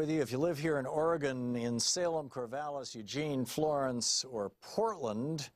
with you. If you live here in Oregon, in Salem, Corvallis, Eugene, Florence, or Portland,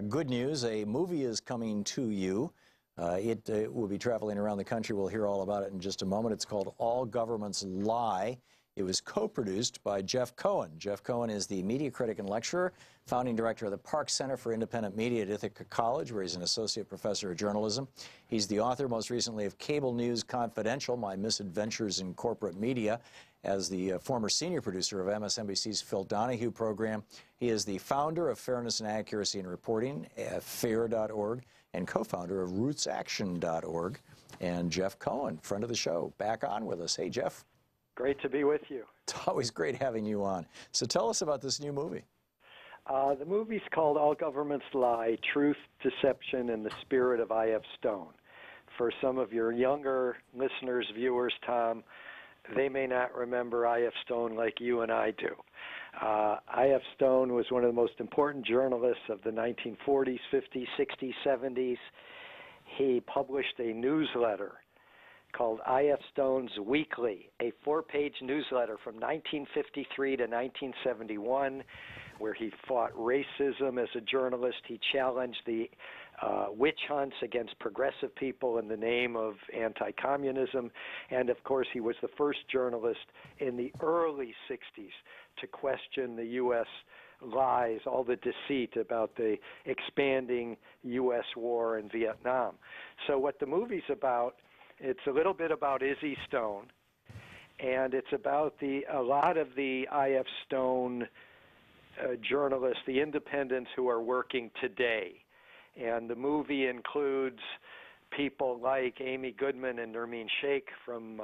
good news, a movie is coming to you. It will be traveling around the country. We'll hear all about it in just a moment. It's called All Governments Lie. It was co-produced by Jeff Cohen. Jeff Cohen is the media critic and lecturer, founding director of the Park Center for Independent Media at Ithaca College, where he's an associate professor of journalism. He's the author, most recently, of Cable News Confidential, My Misadventures in Corporate Media, as the former senior producer of MSNBC's Phil Donahue program. He is the founder of Fairness and Accuracy in Reporting at FAIR.org and co-founder of RootsAction.org. And Jeff Cohen, friend of the show, back on with us. Hey, Jeff. Great to be with you. It's always great having you on. So tell us about this new movie. The movie's called All Governments Lie, Truth, Deception, and the Spirit of I.F. Stone. For some of your younger listeners, viewers, Tom, they may not remember I.F. Stone like you and I do. I.F. Stone was one of the most important journalists of the 1940s, 50s, 60s, 70s. He published a newsletter called I.F. Stone's Weekly, a 4-page newsletter from 1953 to 1971, where he fought racism as a journalist. He challenged the witch hunts against progressive people in the name of anti-communism. And, of course, he was the first journalist in the early 60s to question the U.S. lies, all the deceit about the expanding U.S. war in Vietnam. So what the movie's about, it's a little bit about Izzy Stone, and it's about a lot of the I.F. Stone journalists, the independents who are working today. And the movie includes people like Amy Goodman and Nermeen Sheikh from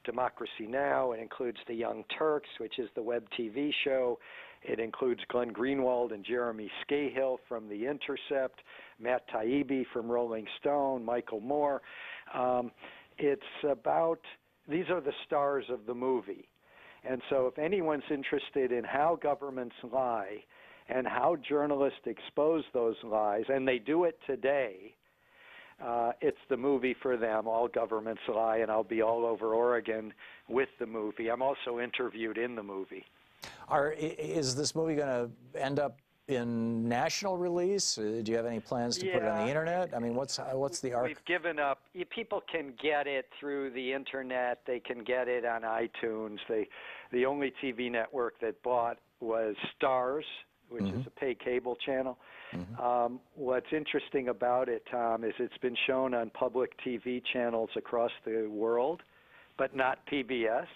Democracy Now! It includes The Young Turks, which is the web TV show. It includes Glenn Greenwald and Jeremy Scahill from The Intercept, Matt Taibbi from Rolling Stone, Michael Moore. It's about, these are the stars of the movie. And so if anyone's interested in how governments lie and how journalists expose those lies, and they do it today, it's the movie for them, All Governments Lie, and I'll be all over Oregon with the movie. I'm also interviewed in the movie. Is this movie going to end up in national release? Do you have any plans to put it on the internet? I mean, what's the arc? We've given up. People can get it through the internet. They can get it on iTunes. The only TV network that bought was Starz, which is a pay cable channel. What's interesting about it, Tom, is it's been shown on public TV channels across the world, but not PBS.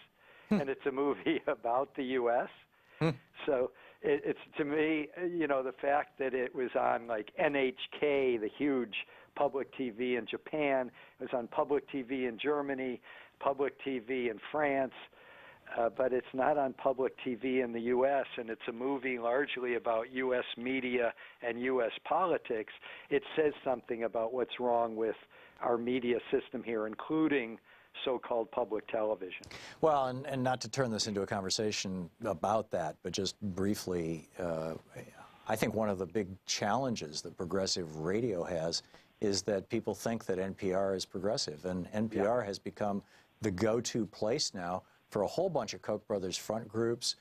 And it's a movie about the U.S. So it's, to me, you know, the fact that it was on like NHK, the huge public TV in Japan, it was on public TV in Germany, public TV in France, but it's not on public TV in the U.S., and it's a movie largely about U.S. media and U.S. politics. It says something about what's wrong with our media system here, including so-called public television. Well, and not to turn this into a conversation about that, but just briefly, I think one of the big challenges that progressive radio has is that people think that NPR is progressive, and NPR has become the go-to place now for a whole bunch of Koch brothers front groups.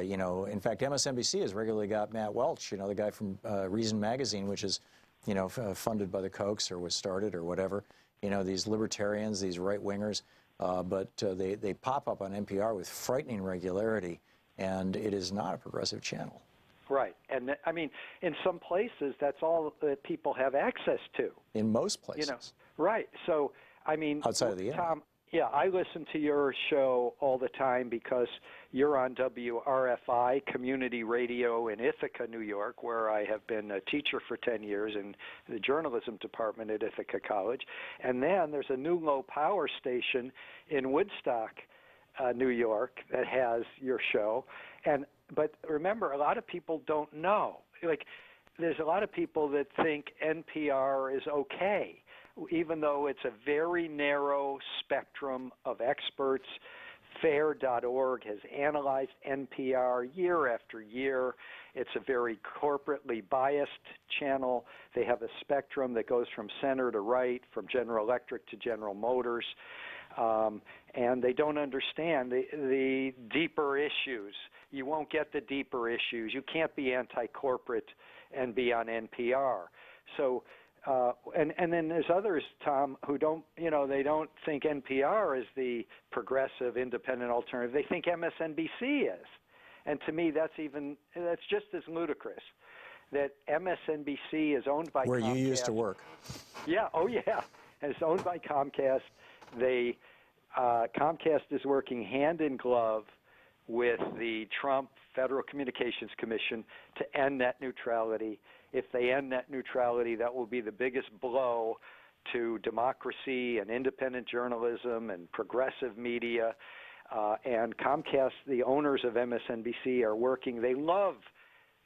You know, in fact, MSNBC has regularly got Matt Welch, you know, the guy from Reason Magazine, which is, you know, funded by the Kochs or was started or whatever. You know, these libertarians, these right-wingers, but they pop up on NPR with frightening regularity, and it is not a progressive channel. Right. And, I mean, in some places, that's all that people have access to. In most places. You know, right. So, I mean, outside of the internet. Tom, yeah, I listen to your show all the time because you're on WRFI Community Radio in Ithaca, New York, where I have been a teacher for 10 years in the journalism department at Ithaca College. And then there's a new low-power station in Woodstock, New York, that has your show. But remember, a lot of people don't know. Like, there's a lot of people that think NPR is okay, even though it's a very narrow spectrum of experts. FAIR.org has analyzed NPR year after year. It's a very corporately biased channel. They have a spectrum that goes from center to right, from General Electric to General Motors. And they don't understand the deep get the deeper issues. You can't be anti-corporate and be on NPR. So, and then there's others, Tom, who don't, they don't think NPR is the progressive, independent alternative. They think MSNBC is. And to me, that's just as ludicrous. That MSNBC is owned by Where Comcast. you used to work. Yeah, oh yeah. And it's owned by Comcast. Comcast is working hand in glove with the Trump Federal Communications Commission to end net neutrality. If they end net neutrality, that will be the biggest blow to democracy and independent journalism and progressive media. And Comcast, the owners of MSNBC, are working. They love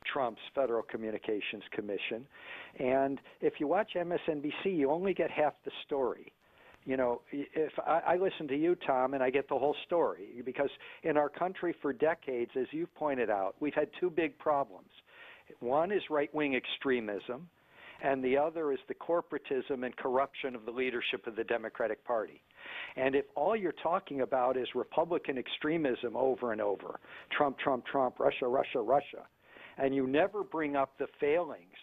Trump's Federal Communications Commission. And if you watch MSNBC, you only get half the story. If I listen to you, Tom, and I get the whole story, because in our country for decades, as you've pointed out, we've had two big problems. One is right-wing extremism, and the other is the corporatism and corruption of the leadership of the Democratic Party. And if all you're talking about is Republican extremism over and over, Trump, Trump, Trump, Russia, Russia, Russia, and you never bring up the failings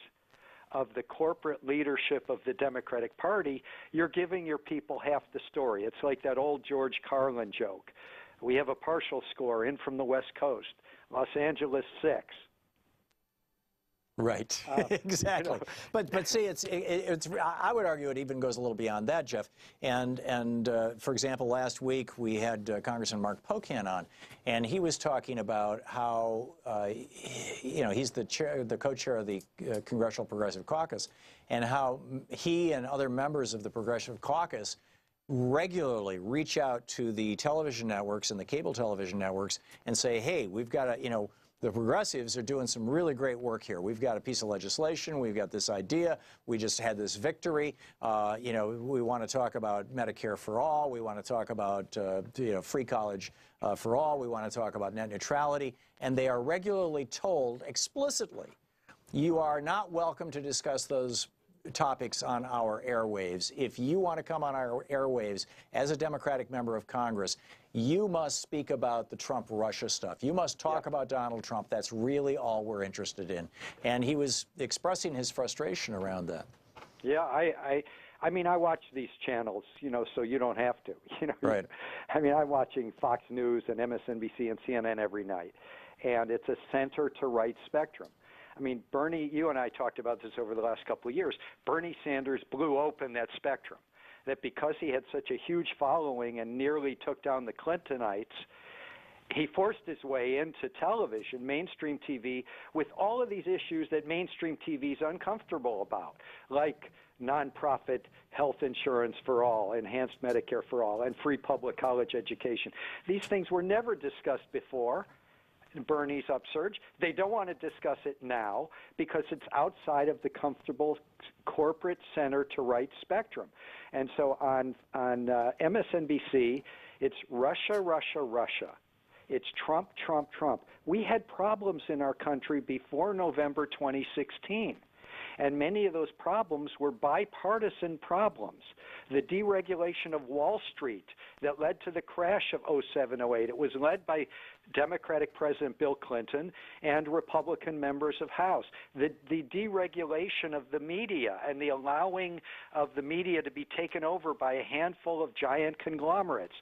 of the corporate leadership of the Democratic Party, you're giving your people half the story. It's like that old George Carlin joke. We have a partial score in from the West Coast, Los Angeles 6. Right, exactly. But see, it's I would argue it even goes a little beyond that, Jeff. And for example, last week we had Congressman Mark Pocan on, and he was talking about how he's the co-chair of the Congressional Progressive Caucus, and how he and other members of the Progressive Caucus regularly reach out to the television networks and the cable television networks and say, hey, we've got to, the progressives are doing some really great work here. We've got a piece of legislation. We've got this idea. We just had this victory. We want to talk about Medicare for all. We want to talk about free college for all. We want to talk about net neutrality. And they are regularly told explicitly, you are not welcome to discuss those topics on our airwaves. If you want to come on our airwaves as a Democratic member of Congress, you must speak about the Trump-Russia stuff. You must talk about Donald Trump. That's really all we're interested in. And he was expressing his frustration around that. Yeah, I mean, I watch these channels, so you don't have to. Right. I mean, I'm watching Fox News and MSNBC and CNN every night, and it's a center-to-right spectrum. I mean, Bernie, you and I talked about this over the last couple of years. Bernie Sanders blew open that spectrum, that because he had such a huge following and nearly took down the Clintonites, he forced his way into television, mainstream TV, with all of these issues that mainstream TV is uncomfortable about, like nonprofit health insurance for all, enhanced Medicare for all, and free public college education. These things were never discussed before. Bernie's upsurge. They don't want to discuss it now because it's outside of the comfortable corporate center to right spectrum. And so on MSNBC, it's Russia, Russia, Russia. It's Trump, Trump, Trump. We had problems in our country before November 2016. And many of those problems were bipartisan problems. The deregulation of Wall Street that led to the crash of 07-08, it was led by Democratic President Bill Clinton and Republican members of House. The deregulation of the media and the allowing of the media to be taken over by a handful of giant conglomerates.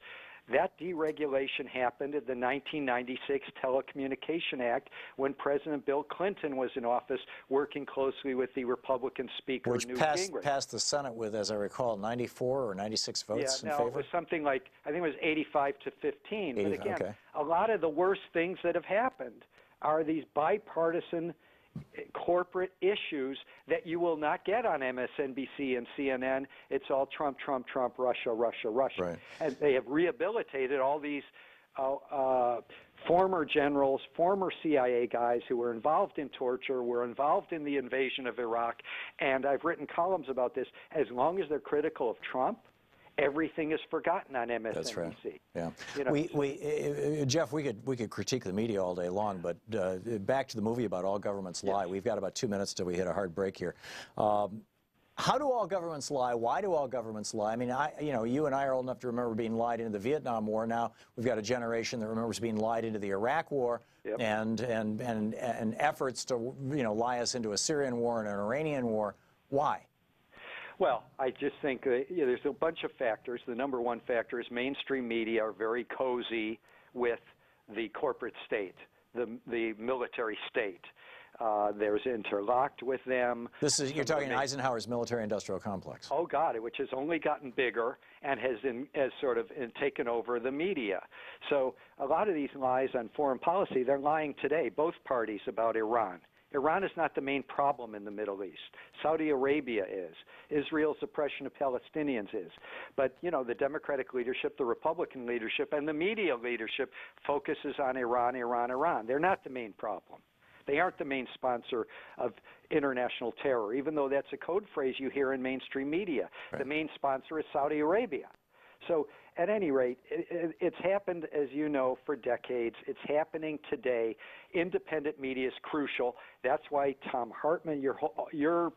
That deregulation happened in the 1996 Telecommunication Act when President Bill Clinton was in office working closely with the Republican Speaker, Which Newt Gingrich. passed the Senate with, as I recall, 94 or 96 votes in favor? It was something like, I think it was 85 to 15. 80, but again, okay. A lot of the worst things that have happened are these bipartisan corporate issues that you will not get on MSNBC and CNN. It's all Trump, Trump, Trump, Russia, Russia, Russia. Right. And they have rehabilitated all these former generals, former CIA guys who were involved in torture, were involved in the invasion of Iraq. And I've written columns about this. As long as they're critical of Trump, everything is forgotten on MSNBC. That's right. Yeah. Jeff, we could critique the media all day long, but back to the movie about All Governments Lie. We've got about 2 minutes till we hit a hard break here. How do all governments lie? Why do all governments lie? I mean, you and I are old enough to remember being lied into the Vietnam War. Now we've got a generation that remembers being lied into the Iraq War. Yep. and efforts to lie us into a Syrian war and an Iranian war. Why? Well, I just think there's a bunch of factors. The number one factor is mainstream media are very cozy with the corporate state, the military state. There's interlocked with them. You're talking Eisenhower's military-industrial complex. Oh God, which has only gotten bigger and has sort of taken over the media. So a lot of these lies on foreign policy, they're lying today, both parties, about Iran. Iran is not the main problem in the Middle East. Saudi Arabia is. Israel's oppression of Palestinians is. But, the Democratic leadership, the Republican leadership, and the media leadership focuses on Iran, Iran, Iran. They're not the main problem. They aren't the main sponsor of international terror, even though that's a code phrase you hear in mainstream media. Right. The main sponsor is Saudi Arabia. So at any rate, it's happened, as you know, for decades. It's happening today. Independent media is crucial. That's why Thom Hartmann, your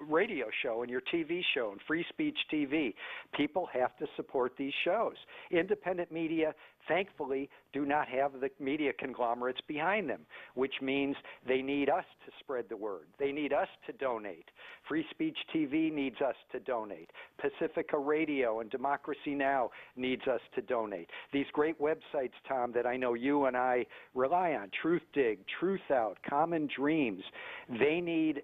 radio show and your TV show and Free Speech TV, people have to support these shows. Independent media, thankfully, do not have the media conglomerates behind them, which means they need us to spread the word. They need us to donate. Free Speech TV needs us to donate. Pacifica Radio and Democracy Now! Needs us to donate. These great websites, Tom, that I know you and I rely on, Truth Dig, Truth Out, Common Dreams, they need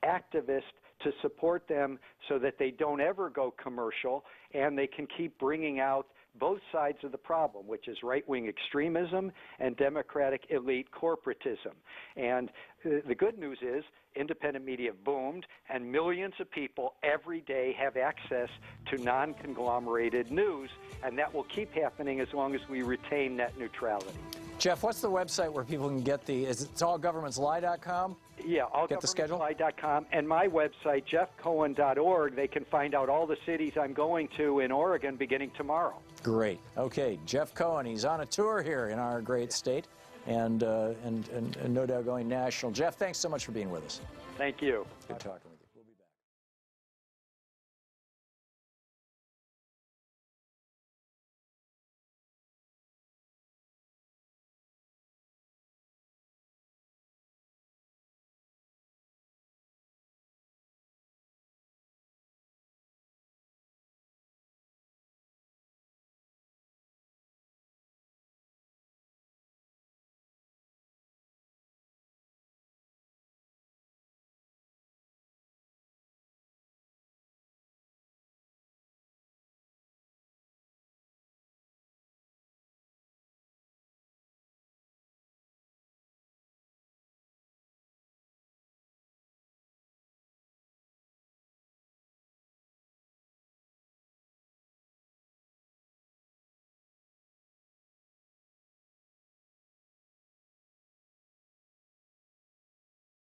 activists to support them so that they don't ever go commercial and they can keep bringing out both sides of the problem, which is right-wing extremism and Democratic elite corporatism. And the good news is independent media boomed, and millions of people every day have access to non-conglomerated news, and that will keep happening as long as we retain net neutrality. Jeff, what's the website where people can get it's allgovernmentslie.com? Yeah, allgovernmentslie.com, and my website, jeffcohen.org. They can find out all the cities I'm going to in Oregon beginning tomorrow. Great. Okay, Jeff Cohen, he's on a tour here in our great state, and no doubt going national. Jeff, thanks so much for being with us. Thank you. Good talking with you.